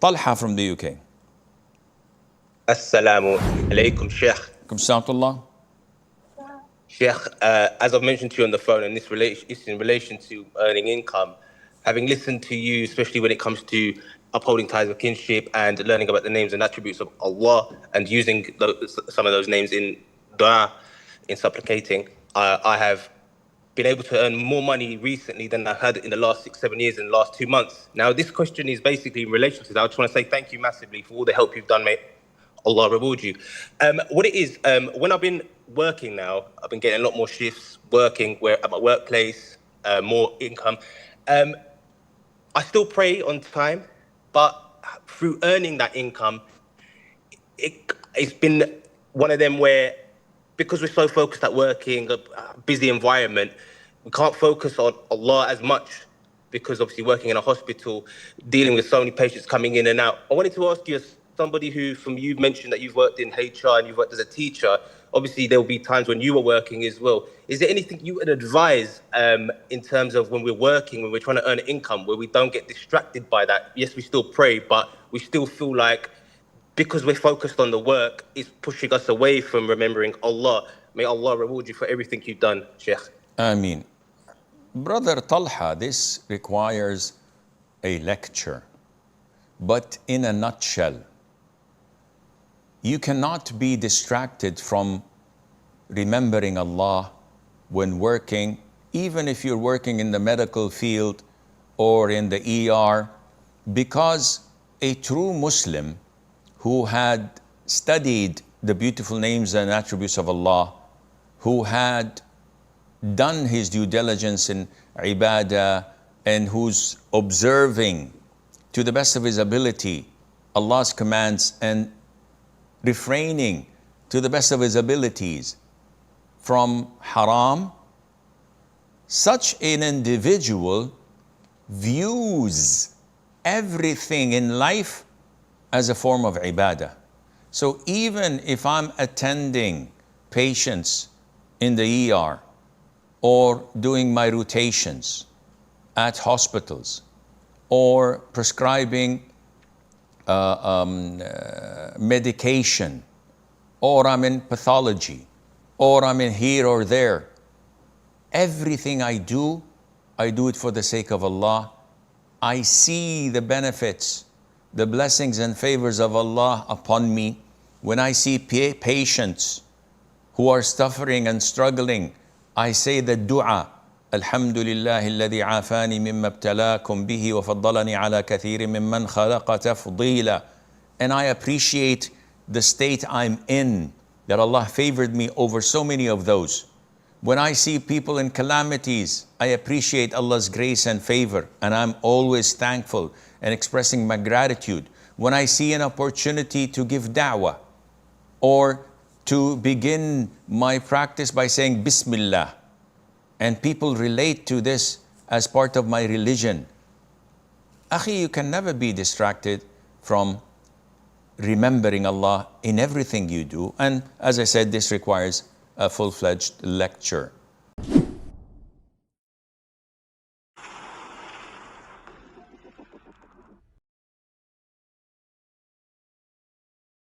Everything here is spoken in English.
Talha from the UK. Assimalhakeem Sheikh. 𝐊𝐧𝐨𝐰𝐥𝐞𝐝. Sheikh, as I've mentioned to you on the phone, and this is in relation to earning income, having listened to you, especially when it comes to upholding ties of kinship and learning about the names and attributes of Allah and using some of those names in dua, in supplicating, I have been able to earn more money recently than I've had in the last 6-7 years in the last 2 months. Now, this question is basically in relation to that. I just want to say thank you massively for all the help you've done, mate. Allah reward you. What it is, when I've been working now, I've been getting a lot more shifts, working at my workplace, more income. I still pray on time, but through earning that income, it's been one of them where, because we're so focused at working, a busy environment, we can't focus on Allah as much, because obviously working in a hospital, dealing with so many patients coming in and out. I wanted to ask you, as somebody who, from you've mentioned that you've worked in HR and you've worked as a teacher, obviously there will be times when you were working as well. Is there anything you would advise in terms of when we're working, when we're trying to earn income, where we don't get distracted by that? Yes, we still pray, but we still feel like, because we're focused on the work, it's pushing us away from remembering Allah. May Allah reward you for everything you've done, Sheikh. Ameen. Brother Talha, this requires a lecture, but in a nutshell, you cannot be distracted from remembering Allah when working, even if you're working in the medical field or in the ER, because a true Muslim who had studied the beautiful names and attributes of Allah, who had done his due diligence in ibadah, and who's observing to the best of his ability Allah's commands and refraining to the best of his abilities from haram, such an individual views everything in life as a form of ibadah. So even if I'm attending patients in the ER or doing my rotations at hospitals or prescribing medication, or I'm in pathology, or I'm in here or there, everything I do it for the sake of Allah. I see the benefits, the blessings and favors of Allah upon me. When I see patients who are suffering and struggling, I say the dua, Alhamdulillah alladhi afani mimma ibtalakum bihi wa faddalani ala kathirin mimman khalaqa tafdila. And I appreciate the state I'm in, that Allah favored me over so many of those. When I see people in calamities, I appreciate Allah's grace and favor, and I'm always thankful and expressing my gratitude. When I see an opportunity to give da'wah, or to begin my practice by saying Bismillah, and people relate to this as part of my religion, Akhi, you can never be distracted from remembering Allah in everything you do. And as I said, this requires a full-fledged lecture.